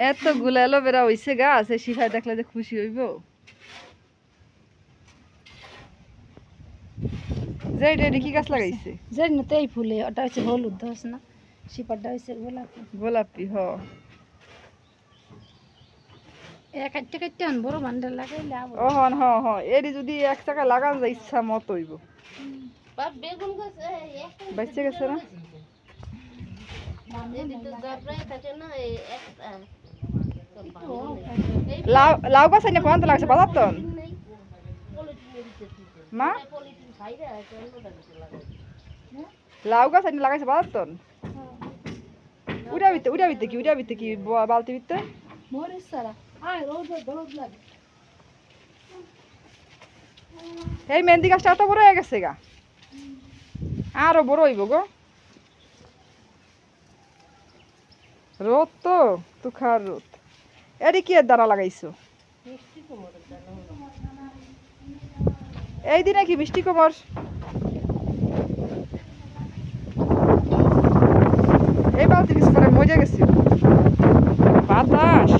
এতগুলো অ্যালোভেরা হইছে গাছ, এই শিফাই দেখলে যে খুশি হইব। যে এটা কি গাছ লাগাইছে? জানি না তো, এই ফুলে ওটা হচ্ছে হলুদ ধস না, শিপারটা হচ্ছে গোলাপি। গোলাপি হ। কাটতে কাটতে আন বড় বান্ডা লাগাইলে ও হন হ হ, এরি যদি এক টাকা লাগান যায় ইচ্ছা মত হইব। বেগুন গাছ বাচ্চা গেছে না? লাউ গাছ এনে কোন লাগছে বাজার তো মা? লাউ গাছ এনে লাগাইছে বাজার তো? উড়া বিতে কি বালতি বিতে? মরিচ সারা আয় রোদ রোদ লাগে। এই মেহেন্দি গাছটা এত বড় হয়ে গেছে গা, আরো বড় হইব গো। রোদ তো তুখার রোদ। এরি কি এর দানা লাগাইছো? এই দিনে কি মিষ্টি কুমড়? এই বালতি কিছু করে মজা গেছি বাতাস।